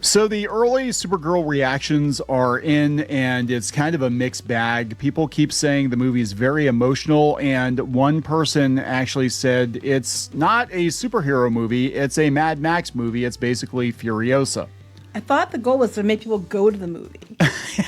So the early Supergirl reactions are in, and it's kind of a mixed bag. People keep saying the movie is very emotional, and one person actually said it's not a superhero movie, it's a Mad Max movie. It's basically Furiosa. I thought the goal was to make people go to the movie.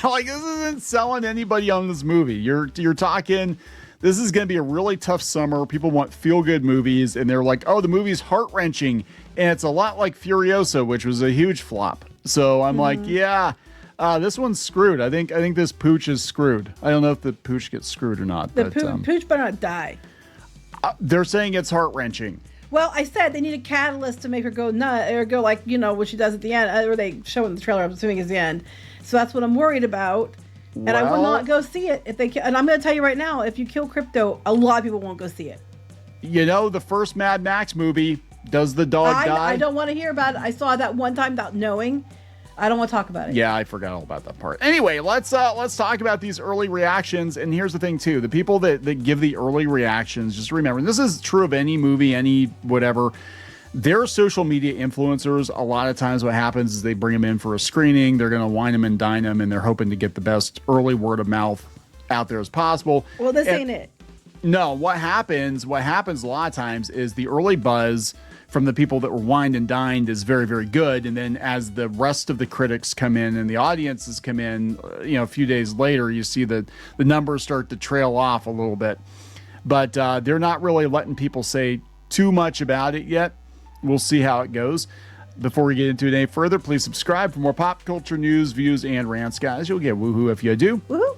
Like, this isn't selling anybody on this movie. You're talking, this is going to be a really tough summer. People want feel-good movies, and they're like, oh, the movie's heart-wrenching. And it's a lot like Furiosa, which was a huge flop. So I'm like, yeah, this one's screwed. I think this pooch is screwed. I don't know if the pooch gets screwed or not. The pooch better not die. They're saying it's heart-wrenching. Well, I said they need a catalyst to make her go nut, or go like, you know, what she does at the end, or they show in the trailer, I'm assuming is the end. So that's what I'm worried about. And I will not go see it if they kill. And I'm going to tell you right now, if you kill Crypto, a lot of people won't go see it. You know, the first Mad Max movie, does the dog die? I don't want to hear about it. I saw that one time without knowing. I don't want to talk about it. Yeah, I forgot all about that part. Anyway, let's talk about these early reactions. And here's the thing, too. The people that give the early reactions, just remember, and this is true of any movie, any whatever, they're social media influencers. A lot of times what happens is they bring them in for a screening. They're going to wine them and dine them, and they're hoping to get the best early word of mouth out there as possible. Well, this ain't it. No, what happens a lot of times is the early buzz from the people that were wined and dined is very, very good. And then as the rest of the critics come in and the audiences come in, you know, a few days later, you see that the numbers start to trail off a little bit. But they're not really letting people say too much about it yet. We'll see how it goes. Before we get into it any further, please subscribe for more pop culture news, views, and rants, guys. You'll get woohoo if you do. Woohoo.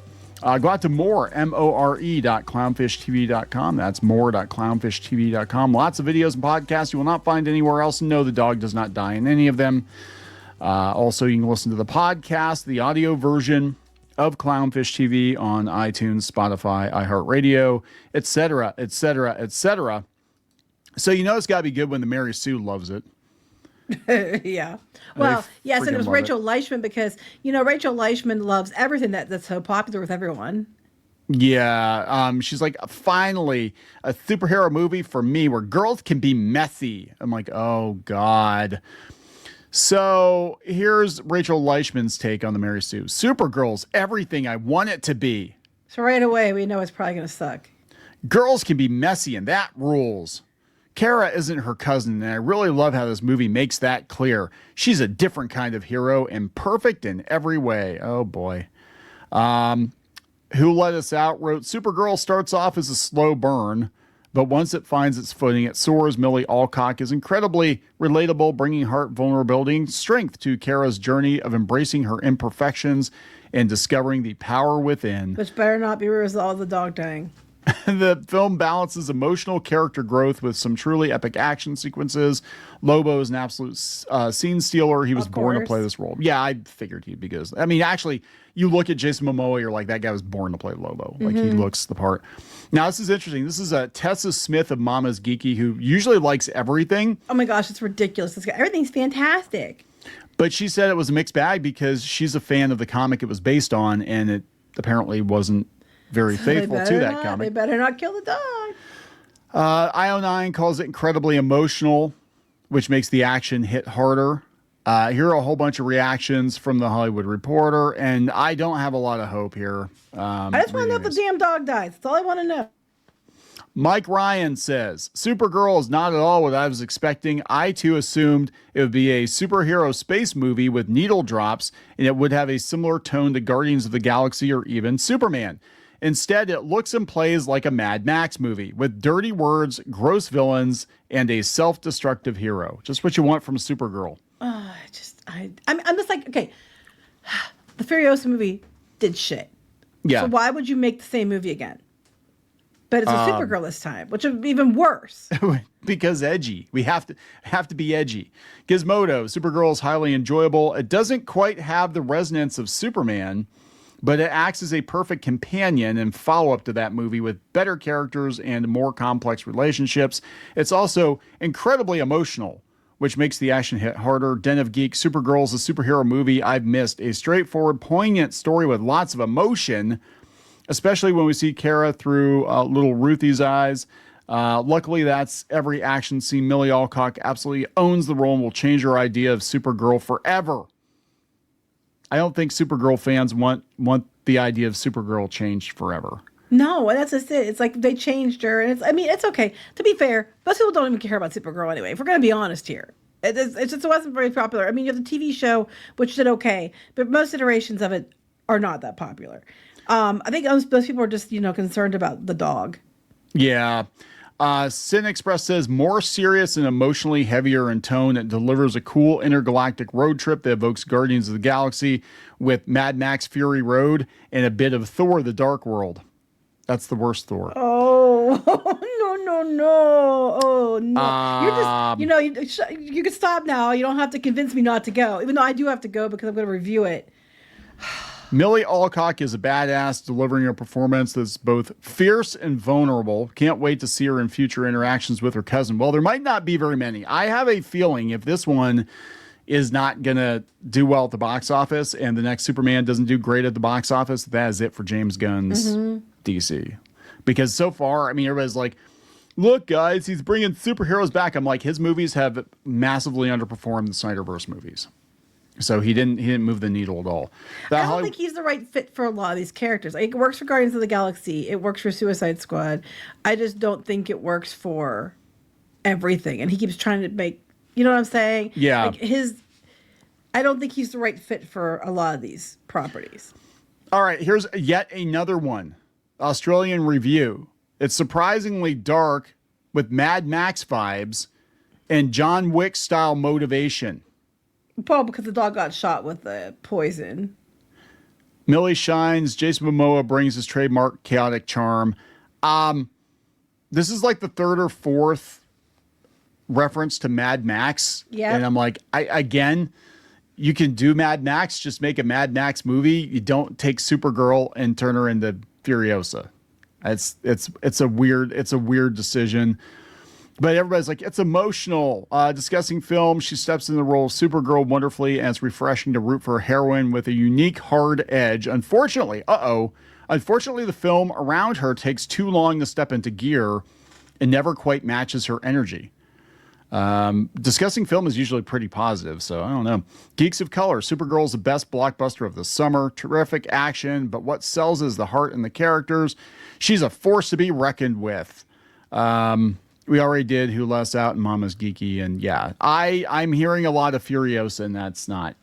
Go out to more.clownthishtv.com. That's more.clownthishtv.com. Lots of videos and podcasts you will not find anywhere else. No, the dog does not die in any of them. Also, you can listen to the podcast, the audio version of Clownfish TV on iTunes, Spotify, iHeartRadio, etc., etc., etc. So you know it's got to be good when the Mary Sue loves it. Yeah. Well, yes, and it was Rachel Leichman because, you know, Rachel Leichman loves everything that's so popular with everyone. Yeah. She's like, finally, a superhero movie for me where girls can be messy. I'm like, oh, God. So here's Rachel Leichman's take on the Mary Sue. Supergirl's everything I want it to be. So right away, we know it's probably going to suck. Girls can be messy, and that rules. Kara isn't her cousin, and I really love how this movie makes that clear. She's a different kind of hero and perfect in every way. Oh, boy. Who Let Us Out wrote, Supergirl starts off as a slow burn, but once it finds its footing, it soars. Millie Alcock is incredibly relatable, bringing heart, vulnerability, and strength to Kara's journey of embracing her imperfections and discovering the power within. Which better not be a result of the dog dying. The film balances emotional character growth with some truly epic action sequences. Lobo is an absolute scene stealer. He was born to play this role. Yeah, I figured he'd be good. I mean, actually, you look at Jason Momoa, you're like, that guy was born to play Lobo. Like, he looks the part. Now, this is interesting. This is Tessa Smith of Mama's Geeky, who usually likes everything. Oh my gosh, it's ridiculous. Everything's fantastic. But she said it was a mixed bag because she's a fan of the comic it was based on, and it apparently wasn't very faithful to that comic. They better not kill the dog. IO9 calls it incredibly emotional, which makes the action hit harder. Here are a whole bunch of reactions from the Hollywood Reporter, and I don't have a lot of hope here. I just want to know if the damn dog dies. That's all I want to know. Mike Ryan says, Supergirl is not at all what I was expecting. I, too, assumed it would be a superhero space movie with needle drops, and it would have a similar tone to Guardians of the Galaxy or even Superman. Instead, it looks and plays like a Mad Max movie with dirty words, gross villains, and a self-destructive hero. Just what you want from Supergirl. I'm just like, okay, the Furiosa movie did shit. Yeah. So why would you make the same movie again? But it's a Supergirl this time, which would be even worse. Because edgy. We have to be edgy. Gizmodo, Supergirl is highly enjoyable. It doesn't quite have the resonance of Superman, but it acts as a perfect companion and follow-up to that movie with better characters and more complex relationships. It's also incredibly emotional, which makes the action hit harder. Den of Geek, Supergirl is a superhero movie I've missed. A straightforward, poignant story with lots of emotion, especially when we see Kara through little Ruthie's eyes. Luckily, that's every action scene. Millie Alcock absolutely owns the role and will change her idea of Supergirl forever. I don't think Supergirl fans want the idea of Supergirl changed forever. No, that's just it. It's like they changed her, and it's okay. To be fair, most people don't even care about Supergirl anyway. If we're gonna be honest here, it just wasn't very popular. I mean, you have the TV show, which did okay, but most iterations of it are not that popular. I think most people are just concerned about the dog. Yeah. Sin Express says more serious and emotionally heavier in tone. It delivers a cool intergalactic road trip that evokes Guardians of the Galaxy with Mad Max Fury Road and a bit of Thor: The Dark World. That's the worst Thor. Oh, no. Oh, no. You're just, you can stop now. You don't have to convince me not to go, even though I do have to go because I'm going to review it. Millie Alcock is a badass, delivering a performance that's both fierce and vulnerable. Can't wait to see her in future interactions with her cousin. Well, there might not be very many. I have a feeling if this one is not going to do well at the box office and the next Superman doesn't do great at the box office, that is it for James Gunn's DC. Because so far, I mean, everybody's like, look, guys, he's bringing superheroes back. I'm like, his movies have massively underperformed the Snyderverse movies. So he didn't move the needle at all. I don't think he's the right fit for a lot of these characters. Like, it works for Guardians of the Galaxy. It works for Suicide Squad. I just don't think it works for everything. And he keeps trying to make, you know what I'm saying? Yeah. Like I don't think he's the right fit for a lot of these properties. All right, here's yet another one. Australian Review. It's surprisingly dark with Mad Max vibes and John Wick style motivation. Well, because the dog got shot with the poison. Millie shines. Jason Momoa brings his trademark chaotic charm. This is like the third or fourth reference to Mad Max. Yeah. And I'm like, again, you can do Mad Max, just make a Mad Max movie. You don't take Supergirl and turn her into Furiosa. It's a weird decision. But everybody's like, it's emotional. Discussing film, she steps in the role of Supergirl wonderfully, and it's refreshing to root for a heroine with a unique, hard edge. Unfortunately, the film around her takes too long to step into gear and never quite matches her energy. Discussing film is usually pretty positive, so I don't know. Geeks of Color, Supergirl is the best blockbuster of the summer. Terrific action, but what sells is the heart and the characters. She's a force to be reckoned with. We already did Who Left Out and Mama's Geeky, and yeah, I'm hearing a lot of Furiosa, and that's not.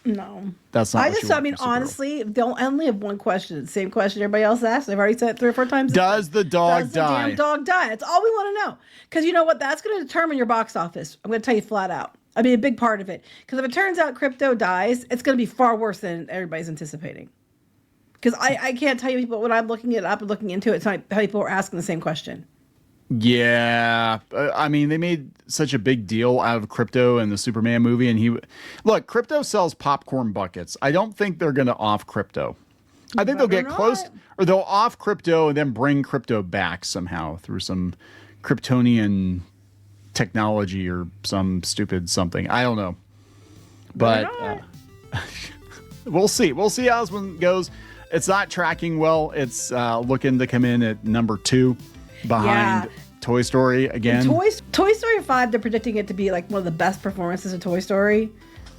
No, that's not. Honestly, I only have one question. The same question everybody else asked. I've already said it 3 or 4 times. Does the dog die? Does the damn dog die? That's all we want to know. Because you know what? That's going to determine your box office. I'm going to tell you flat out. I mean, a big part of it. Because if it turns out Crypto dies, it's going to be far worse than everybody's anticipating. Because I can't tell you people when I'm looking it up and looking into it, it's not how people are asking the same question. Yeah, I mean, they made such a big deal out of Crypto in the Superman movie, and look, Crypto sells popcorn buckets. I don't think they're going to off Crypto. I think they'll get close, or they'll off Crypto and then bring Crypto back somehow through some Kryptonian technology or some stupid something. I don't know, but we'll see. We'll see how this one goes. It's not tracking well. It's looking to come in at number 2. Behind Toy Story again. Toy Story 5, they're predicting it to be like one of the best performances of Toy Story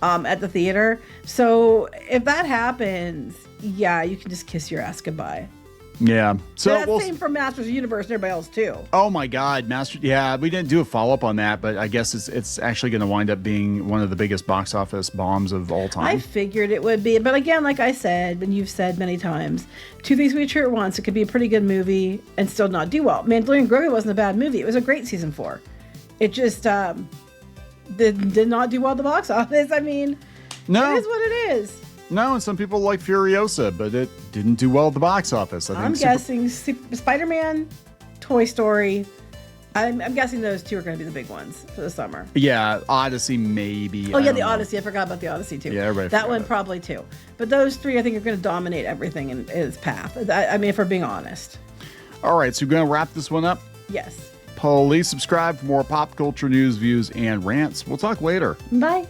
at the theater. So if that happens, yeah, you can just kiss your ass goodbye. Yeah. So that's the same for Masters of the Universe and everybody else too. Oh my God, Yeah, we didn't do a follow-up on that, but I guess it's actually going to wind up being one of the biggest box office bombs of all time. I figured it would be, but again, like I said, and you've said many times, 2 things we true at once. It could be a pretty good movie and still not do well. Mandalorian Grogu wasn't a bad movie. It was a great season 4. It just did not do well at the box office. I mean, no, it is what it is. No, and some people like Furiosa, but it didn't do well at the box office. I'm guessing Spider-Man, Toy Story. I'm guessing those 2 are going to be the big ones for the summer. Yeah, Odyssey maybe. Oh yeah, the Odyssey. I forgot about the Odyssey too. Yeah, everybody. That one probably too. But those 3, I think, are going to dominate everything in its path. I mean, if we're being honest. All right, so we're going to wrap this one up. Yes. Please subscribe for more pop culture news, views, and rants. We'll talk later. Bye.